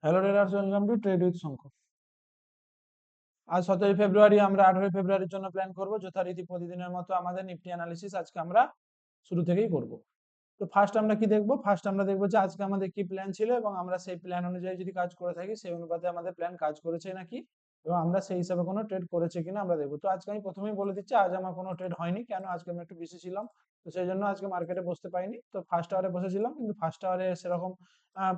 Hello traders, welcome to trade with Shankha. আজ 17 ফেব্রুয়ারি, আমরা 18 ফেব্রুয়ারির জন্য প্ল্যান করব। যথারীতি প্রতিদিনের মতো আমাদের নিফটি অ্যানালিসিস আজকে আমরা শুরু থেকেই করব। তো ফার্স্ট আমরা কি দেখব? ফার্স্ট আমরা দেখব যে আজকে আমাদের কি প্ল্যান ছিল এবং আমরা সেই প্ল্যান অনুযায়ী যদি কাজ করে থাকি সেই অনুপাতে আমাদের প্ল্যান কাজ করেছে নাকি, এবং আমরা সেই হিসাবে কোনো ট্রেড করেছে কিনা আমরা দেখবো। তো আজকে আমি প্রথমেই বলে দিচ্ছি, আজ আমার কোনো ট্রেড হয়নি। কেন? আজকে আমি একটু বিজি ছিলাম, তো সেই জন্য আজকে মার্কেটে বসতে পারিনি। তো ফার্স্ট আওয়ারে বসেছিলাম, কিন্তু ফার্স্ট আওয়ারে সেরকম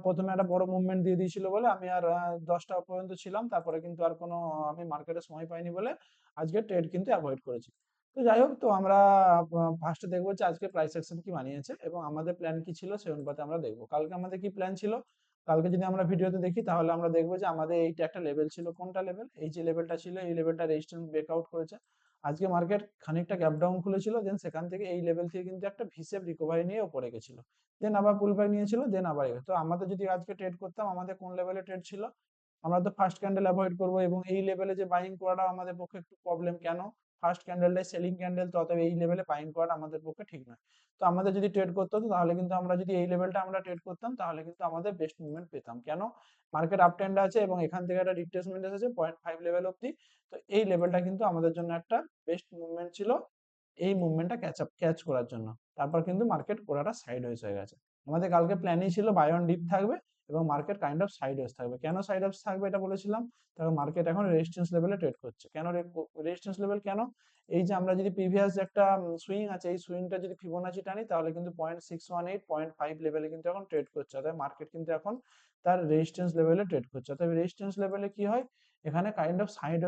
প্রথমে একটা বড় মুভমেন্ট দিয়ে দিয়েছিল বলে আমি আর 10টা পর্যন্ত ছিলাম, তারপরে কিন্তু আর কোনো আমি মার্কেটে সময় পাইনি বলে আজকে ট্রেড কিন্তু অ্যাভয়েড করেছি। তো যাই হোক, তো আমরা ফার্স্টে দেখবো যে আজকে প্রাইস অ্যাকশন কি বানিয়েছে এবং আমাদের প্ল্যান কি ছিল সেই অনুপাতে আমরা দেখবো। কালকে আমাদের কি প্ল্যান ছিল, কালকে যদি আমরা ভিডিওতে দেখি তাহলে আমরা দেখবো যে আমাদের এইটা একটা লেভেল ছিল। কোনটা লেভেল? এই যে লেভেলটা ছিল, এই লেভেলটা রেজিস্ট্যান্স ব্রেকআউট করেছে। আজকে মার্কেট খানিকটা গ্যাপ ডাউন খুলেছিল, দেন সেখান থেকে এই লেভেল থেকে কিন্তু একটা ভি শেপ রিকভারি নিয়ে উপরে গেছিল, দেন আবার পুল ব্যাক নিয়েছিল, দেন আবার তো আমাদের যদি আজকে ট্রেড করতাম, আমাদের কোন লেভেলে ট্রেড ছিল? আমরা তো ফার্স্ট ক্যান্ডেল অ্যাভয়েড করবো এবং এই লেভেলে যে বাইং করাটা আমাদের পক্ষে একটু প্রবলেম। কেন? ফার্স্ট ক্যান্ডেলটাই সেলিং ক্যান্ডেল, তো অতএব এই লেভেলে বাইং করাটা আমাদের পক্ষে ঠিক নয়। তো আমাদের যদি ট্রেড করতে হতো তাহলে কিন্তু আমরা যদি এই লেভেলটা আমরা ট্রেড করতাম তাহলে কিন্তু আমাদের বেস্ট মুভমেন্ট পেতাম। কেন? মার্কেট আপ ট্রেন্ড আছে এবং এখান থেকে একটা রিট্রেসমেন্ট এসেছে 0.5 লেভেল অব্দি। তো এই লেভেলটা কিন্তু আমাদের জন্য একটা বেস্ট মুভমেন্ট ছিল, এই মুভমেন্টটা ক্যাচ করার জন্য। তারপর কিন্তু মার্কেট পুরোটা সাইড হয়ে গেছে। আমাদের কালকে প্ল্যানই ছিল বাই অন ডিপ থাকবে এবং মার্কেট কাইন্ড অফ সাইড থাকবে। কেন সাইড থাকবে এটা বলেছিলাম? তারপর মার্কেট এখন রেজিস্ট্যান্স লেভেলে ট্রেড করছে। কেন রেজিস্ট্যান্স লেভেল? কেন? এই যে আমরা যদি প্রিভিয়াস যে একটা সুইং আছে, এই সুইংটা যদি ফিবোনাচি টানি তাহলে কিন্তু 0.618 0.5 লেভেলে কিন্তু এখন ট্রেড করছে। অর্থাৎ মার্কেট কিন্তু এখন তার রেজিস্ট্যান্স লেভেলে ট্রেড করছে। অর্থাৎ রেজিস্ট্যান্স লেভেলে কি হয়, এখানে কাইন্ড অফ সাইড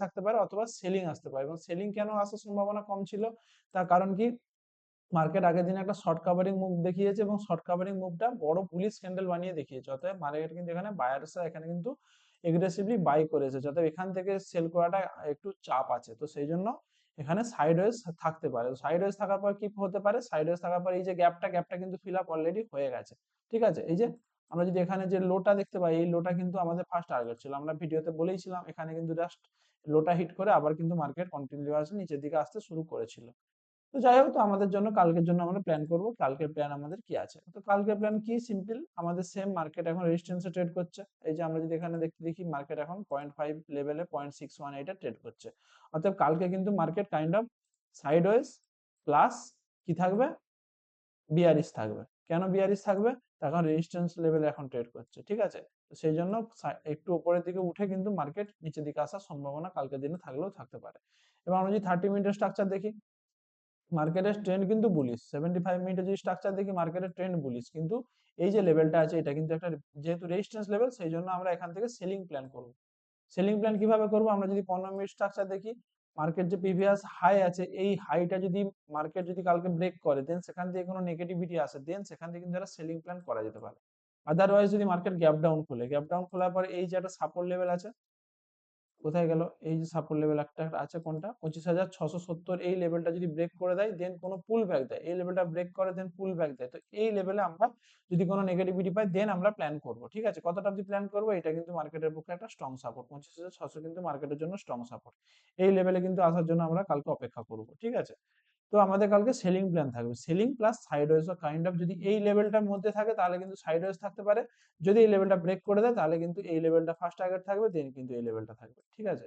থাকতে পারে অথবা সেলিং আসতে পারে। এবং সেলিং কেন আসার সম্ভাবনা কম ছিল? তার কারণ কি, মার্কেট আগের দিন একটা শর্ট কাভারিং মুভ দেখিয়েছে এবং শর্ট কাভারিং মুভটা বড় বুলিশ ক্যান্ডেল বানিয়ে দেখিয়েছে। অতএব মার্কেট কিন্তু এখানে বায়ার্সরা এখানে কিন্তু এগ্রেসিভলি বাই করেছে, অতএব এখান থেকে সেল করাটা একটু চাপ আছে। তো সেই জন্য এখানে সাইডওয়েজ থাকতে পারে। সাইডওয়েজ থাকার পর কি হতে পারে? সাইডওয়েজ থাকার পর এই যে গ্যাপটা কিন্তু ফিল আপ অলরেডি হয়ে গেছে। ঠিক আছে, এই যে আমরা যদি এখানে যে লোটা দেখতে পাই, এই লোটা কিন্তু আমাদের ফার্স্ট টার্গেট ছিল। আমরা ভিডিওতে বলেইছিলাম এখানে কিন্তু জাস্ট লোটা হিট করে আবার কিন্তু মার্কেট কন্টিনিউয়াসলি নিচের দিকে আসতে শুরু করেছিল। তো যাই হোক, তো আমাদের জন্য কালকের জন্য আমরা প্ল্যান করব। কালকের প্ল্যান আমাদের কি আছে? তো কালকের প্ল্যান কি? সিম্পল, আমাদের সেম মার্কেট এখন রেজিস্ট্যান্সে ট্রেড করছে। এই যে আমরা যদি এখানে দেখতে দেখি মার্কেট এখন 0.5 লেভেলে 0.618 এটা ট্রেড করছে। অতএব কালকে কিন্তু market kind of sideways plus কি থাকবে? বিয়ারিশ থাকবে। কেন বিয়ারিশ থাকবে? তার কারণ রেজিস্ট্যান্স লেভেলে এখন ট্রেড করছে। ঠিক আছে, তো সেই জন্য একটু উপরের দিকে উঠে কিন্তু মার্কেট নিচের দিকে আসার সম্ভাবনা কালকের দিনে থাকলেও থাকতে পারে। এবার আমরা যদি 30 মিনিটের স্ট্রাকচার দেখি, মার্কেটের ট্রেন্ড কিন্তু বুলিশ। 75 মিনিটের যদি স্ট্রাকচার দেখি, মার্কেটের ট্রেন্ড বুলিশ, কিন্তু এই যে লেভেলটা আছে এটা কিন্তু একটা যেহেতু রেজিস্ট্যান্স লেভেল, সেই জন্য আমরা এখান থেকে সেলিং প্ল্যান করব। সেলিং প্ল্যান কিভাবে করব? আমরা যদি 15 মিনিট স্ট্রাকচার দেখি, মার্কেট যে প্রিভিয়াস হাই আছে, এই হাইটা যদি মার্কেট যদি কালকে ব্রেক করে, দেন সেখান থেকে কোনো নেগেটিভিটি আসে, দেন সেখান থেকে কিন্তু একটা সেলিং প্ল্যান করা যেতে পারে। আদারওয়াইজ যদি মার্কেট গ্যাপ ডাউন খোলে, গ্যাপ ডাউন খোলার পরে এই যে একটা সাপোর্ট লেভেল আছে, কোথায় গেল? এই যে সাপোর্ট লেভেল একটা আছে, কোনটা? 25,670, এই লেভেলটা যদি ব্রেক করে দেয়, দেন কোনো পুল ব্যাক দেয়, এই লেভেলটা ব্রেক করে দেন পুল ব্যাক দেয়, তো এই লেভেলে আমরা যদি কোনো নেগেটিভিটি পাই দেন আমরা প্ল্যান করব। ঠিক আছে, কতটা অবধি প্ল্যান করব? এটা কিন্তু মার্কেটের পক্ষে একটা স্ট্রং সাপোর্ট। 25,600 কিন্তু মার্কেটের জন্য স্ট্রং সাপোর্ট। এই লেভেলে কিন্তু আসার জন্য আমরা কালকে অপেক্ষা করব। ঠিক আছে, তো আমাদের কালকে সেলিং প্ল্যান থাকবে, selling plus sideways kind of, যদি এই লেভেলটার মধ্যে থাকে তাহলে কিন্তু সাইডওয়েজ থাকতে পারে, যদি এই লেভেলটা ব্রেক করে দেয় তাহলে কিন্তু এই লেভেলটা ফার্স্ট টার্গেট থাকবে, দেন কিন্তু এই লেভেলটা থাকবে। ঠিক আছে,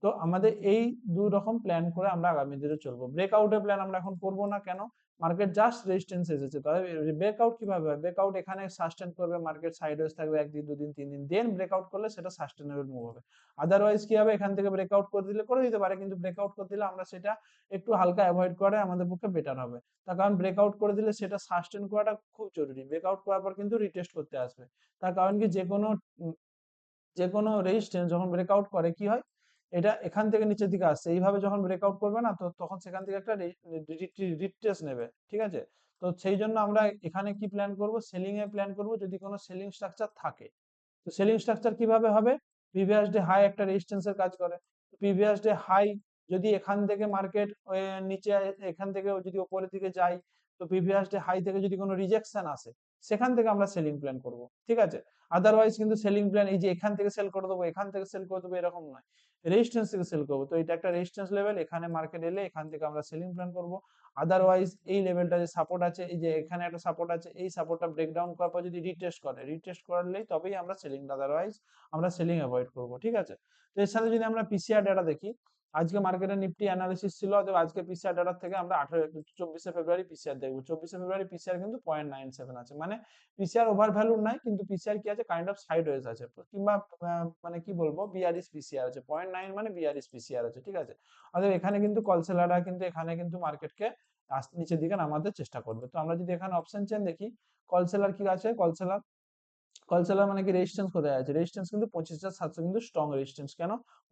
তো আমাদের এই দুই রকম প্ল্যান করে আমরা আগামী দিনে চলবো। ব্রেকআউটের প্ল্যান আমরা এখন করব না। কেন? মার্কেট জাস্ট রেজিস্ট্যান্স এসেছে, তবে ব্রেকআউট কিভাবে হয়? ব্রেকআউট এখানে সাস্টেন করবে, মার্কেট সাইডওয়েজ থাকবে একদিন দুদিন তিন দিন, দেন ব্রেকআউট করলে সেটা সাস্টেনেবল মুভ হবে। আদারওয়াইজ কি হবে? এখান থেকে ব্রেকআউট করে দিতে পারে, কিন্তু ব্রেকআউট করে দিলে আমরা সেটা একটু হালকা অ্যাভয়েড করে আমাদের পক্ষে বেটার হবে। তার কারণ ব্রেকআউট করে দিলে সেটা সাস্টেন করাটা খুব জরুরি। ব্রেকআউট করার পর কিন্তু রিটেস্ট করতে আসবে। তার কারণ কি, যে কোনো রেজিস্ট্যান্স যখন ব্রেকআউট করে কি হয়, এটা এখান থেকে নিচের দিকে আসছে, এইভাবে যখন ব্রেকআউট করবে না, তো তখন সেখান থেকে একটা রিট্রেস নেবে। ঠিক আছে, তো সেই জন্য আমরা এখানে কি প্ল্যান করব? সেলিং এ প্ল্যান করব যদি কোনো সেলিং স্ট্রাকচার থাকে। তো সেলিং স্ট্রাকচার কিভাবে হবে? প্রিভিয়াস ডে হাই একটা রেজিস্ট্যান্সের কাজ করে। প্রিভিয়াস ডে হাই যদি এখান থেকে মার্কেট নিচে এখান থেকে যদি উপরের দিকে যায়, তো প্রিভিয়াস ডে হাই থেকে যদি কোনো রিজেকশন আসে, সেখান থেকে আমরা সেলিং প্ল্যান করব। ঠিক আছে, আদারওয়াইজ কিন্তু সেলিং প্ল্যান এই যে এখান থেকে সেল করে দেবো, এখান থেকে সেল করে দেবো, এরকম নয়। রেজিস্ট্যান্স থেকে সেল করবো। তো এটা একটা রেজিস্ট্যান্স লেভেল, এখানে মার্কেট এলে এখান থেকে আমরা সেলিং প্ল্যান করব। আদারওয়াইজ এই লেভেলটা যে সাপোর্ট আছে, এই যে এখানে একটা সাপোর্ট আছে, এই সাপোর্টটা ব্রেকডাউন করার পর যদি রিটেস্ট করলেই তবেই আমরা সেলিং, আদারওয়াইজ আমরা সেলিং অ্যাভয়েড করব, ঠিক আছে। তো এর সাথে যদি আমরা পিসিআর ডাটা দেখি, আজকে মার্কেটের নিফটি অ্যানালিসিস ছিল, অতএব আজকে পিসিআর ডাটা থেকে আমরা 24 ফেব্রুয়ারি পিসিআর দেখব। 24 ফেব্রুয়ারি পিসিআর কিন্তু 0.97 আছে, মানে পিসিআর ওভার ভ্যালু নাই, কিন্তু পিসিআর কি আছে, কাইন্ড অফ সাইডওয়েজ আছে, কিংবা মানে কি বলবো, বিয়ারিশ পিসিআর আছে। 0.9 মানে বিয়ারিশ পিসিআর আছে, ঠিক আছে। অতএব এখানে কিন্তু কলসেলাররা কিন্তু এখানে কিন্তু মার্কেটকে নিচের দিকে নামাতে চেষ্টা করবে। তো আমরা যদি এখানে অপশন চেন দেখি, কলসেলার কি আছে, কলসেলার মানে কি রেজিস্ট্যান্স কোথায় আছে, রেজিস্ট্যান্স কিন্তু 25,700 কিন্তু স্ট্রং রেজিস্ট্যান্স, কেন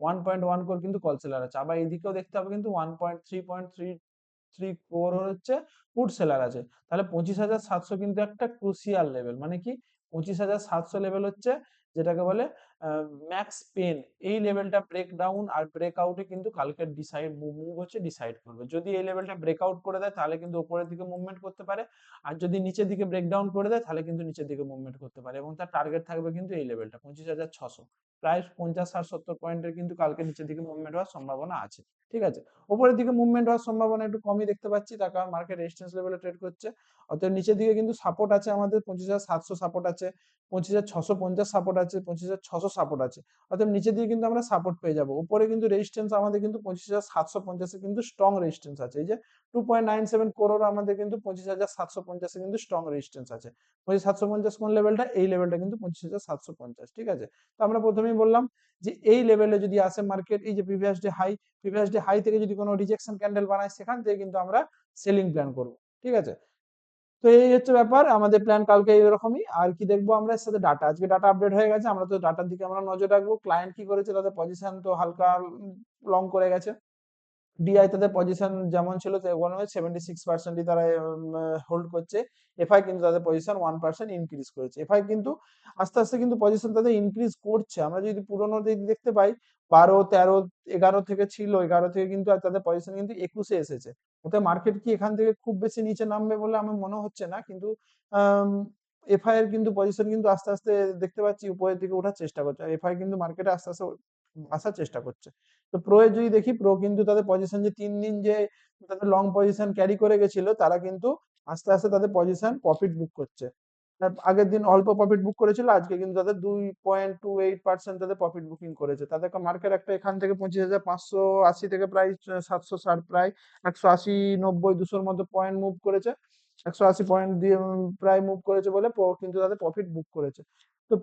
1.1 কোর কিন্তু কলসেলার আছে। আবার এইদিকেও দেখতে হবে কিন্তু 1.3 কোর হচ্ছে পুট সেলার আছে। তাহলে 25,700 কিন্তু একটা ক্রুশিয়াল লেভেল, মানে কি 25,700 লেভেল হচ্ছে যেটাকে বলে ম্যাক্স পেন। এই লেভেলটা ব্রেক ডাউন আর ব্রেক আউটে কিন্তু কালকে মুভ হচ্ছে ডিসাইড করবে। যদি এই লেভেলটা ব্রেক আউট করে দেয় তাহলে কিন্তু উপরের দিকে মুভমেন্ট করতে পারে, আর যদি নিচের দিকে ব্রেক ডাউন করে দেয় তাহলে কিন্তু নিচের দিকে মুভমেন্ট করতে পারে, এবং তার টার্গেট থাকবে কিন্তু এই লেভেলটা 25,600, প্রায় 50-60-70 পয়েন্টের কিন্তু কালকে নিচের দিকে মুভমেন্ট হওয়ার সম্ভাবনা আছে, ঠিক আছে। উপরের দিকে মুভমেন্ট হওয়ার সম্ভাবনা একটু কমই দেখতে পাচ্ছি, তার কারণ মার্কেট রেজিস্ট্যান্স লেভেলে ট্রেড করছে। অতএব নিচের দিকে কিন্তু সাপোর্ট আছে আমাদের 25,700 সাপোর্ট আছে, 25,650 সাপোর্ট আছে, 25,600 সাপোর্ট আছে। অতএব নিচের দিকে কিন্তু আমরা সাপোর্ট পেয়ে যাবো। উপরে কিন্তু রেজিস্ট্যান্স আমাদের কিন্তু 25,750 কিন্তু স্ট্রং রেজিস্ট্যান্স আছে, এই যে 2.97 করোড় আমাদের কিন্তু 25,750 কিন্তু স্ট্রং রেজিস্ট্যান্স আছে। 25,750 কোন লেভেলটা, এই লেভেলটা কিন্তু 25,750, ঠিক আছে। তো আমরা প্রথমেই বললাম যে এই লেভেলে যদি আসে মার্কেট, এই যে প্রিভিয়াস ডে হাই থেকে যদি কোনো রিজেকশন ক্যান্ডেল বানায়, সেখান থেকে কিন্তু আমরা সেলিং প্ল্যান করব, ঠিক আছে। তো এই হচ্ছে ব্যাপার, আমাদের প্ল্যান কালকে এরকমই। আর কি দেখবো আমরা এর সাথে ডাটা, আজকে ডাটা আপডেট হয়ে গেছে, আমরা তো ডাটার দিকে আমরা নজর রাখবো। ক্লায়েন্ট কি করেছে, তাদের পজিশন তো হালকা লং করে গেছে। ডিআই তাদের পজিশন যেমন ছিল তেমন 76% তারা হোল্ড করছে। এফআই কিন্তু তাদের পজিশন 1% ইনক্রিজ করেছে। এফআই কিন্তু আস্তে আস্তে কিন্তু পজিশন তাদের ইনক্রিজ করছে। আমরা যদি পুরোনো দেখতে পাই, 12, 13, 11 থেকে ছিল, 11 থেকে কিন্তু তাদের পজিশন কিন্তু 21-এ এসেছে। ওতে মার্কেট কি এখান থেকে খুব বেশি নিচে নামবে বলে আমার মনে হচ্ছে না, কিন্তু এফআই এর কিন্তু পজিশন কিন্তু আস্তে আস্তে দেখতে পাচ্ছি উপরের দিকে ওঠার চেষ্টা করছে। এফআই কিন্তু মার্কেটে আস্তে আস্তে আসার চেষ্টা করছে। তো প্রো এর যদি দেখি, প্রো কিন্তু তাদের পজিশন যে 3 দিন যে তাদের লং পজিশন ক্যারি করে গেছিল, তারা কিন্তু আস্তে আস্তে তাদের পজিশন প্রফিট বুক করছে। আগের দিন অল্প প্রফিট বুক করেছিল, আজকে কিন্তু তাদের 2.28% তাদের প্রফিট বুকিং করেছে। তাদের মার্কেট একটা এখান থেকে 25,580 থেকে প্রায় 760, প্রায় 180-90-200-র মধ্যে পয়েন্ট মুভ করেছে। 180 পয়েন্ট দিয়ে প্রায় মুভ করেছে বলে প্রো কিন্তু তাদের প্রফিট বুক করেছে। তো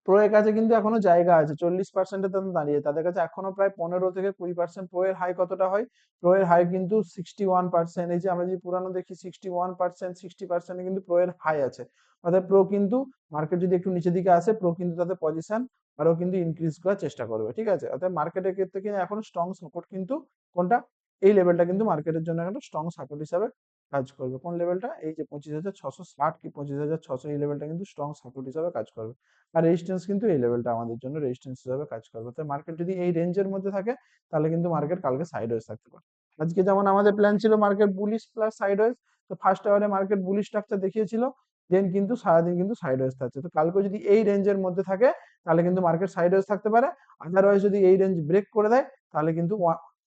প্রো এর কাছে কিন্তু এখনো জায়গা আছে, 40%-এ তাদের দাঁড়িয়ে, তাদের কাছে এখনো প্রায় 15 থেকে 20%। প্রো এর হাই কতটা হয়, প্রো এর হাই কিন্তু 61%। এই যে আমরা যদি পুরানো দেখি 61%, 60% কিন্তু প্রো এর হাই আছে। অর্থাৎ প্রো কিন্তু মার্কেট যদি একটু নিচের দিকে আসে, প্রো কিন্তু তাদের পজিশন আরো কিন্তু ইনক্রিজ করার চেষ্টা করবে, ঠিক আছে। অর্থাৎ মার্কেটের ক্ষেত্রে কিন্তু এখন স্ট্রং সাপোর্ট কিন্তু কোনটা, এই লেভেলটা কিন্তু মার্কেটের জন্য একটা স্ট্রং সাপোর্ট হিসাবে কাজ করবে। কোন লেভেলটা, এই যে 25,660 কি 25,600, এই লেভেলটা কিন্তু স্ট্রং সাপোর্ট হিসাবে কাজ করবে। আর রেজিস্ট্যান্স কিন্তু এই লেভেলটা আমাদের জন্য রেজিস্ট্যান্স হিসেবে কাজ করবে। তো মার্কেট যদি এই রেঞ্জের মধ্যে থাকে, তাহলে কিন্তু মার্কেট কালকে সাইডওয়েজ থাকতে পারে। আজকে যেমন আমাদের প্ল্যান ছিল মার্কেট বুলিশ প্লাস সাইডওয়েজ, তো ফার্স্ট আওয়ারে মার্কেট বুলিশ স্ট্রাকচার দেখিয়েছিল, দেন কিন্তু সারাদিন কিন্তু সাইডওয়েজ থাকছে। তো কালকে যদি এই রেঞ্জের মধ্যে থাকে, তাহলে কিন্তু মার্কেট সাইডওয়েজ থাকতে পারে। আদারওয়াইজ যদি এই রেঞ্জ ব্রেক করে দেয়, তাহলে কিন্তু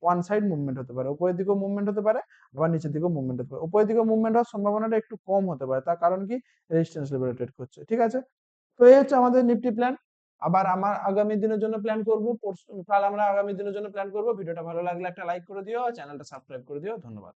ওয়ান সাইড মুভমেন্ট হতে পারে, উপরের দিকেও মুভমেন্ট হতে পারে, আবার নিচের দিকেও মুভমেন্ট হতে পারে। উপরের দিকে মুভমেন্ট হওয়ার সম্ভাবনাটা একটু কম হতে পারে, তার কারণ কি, রেজিস্ট্যান্স লেভেলে ট্রেড করছে, ঠিক আছে। তো এই হচ্ছে আমাদের নিফটি প্ল্যান। আবার আমার আগামী দিনের জন্য প্ল্যান করব, কাল আমরা আগামী দিনের জন্য প্ল্যান করব। ভিডিওটা ভালো লাগলে একটা লাইক করে দিও, চ্যানেলটা সাবস্ক্রাইব করে দিও। ধন্যবাদ।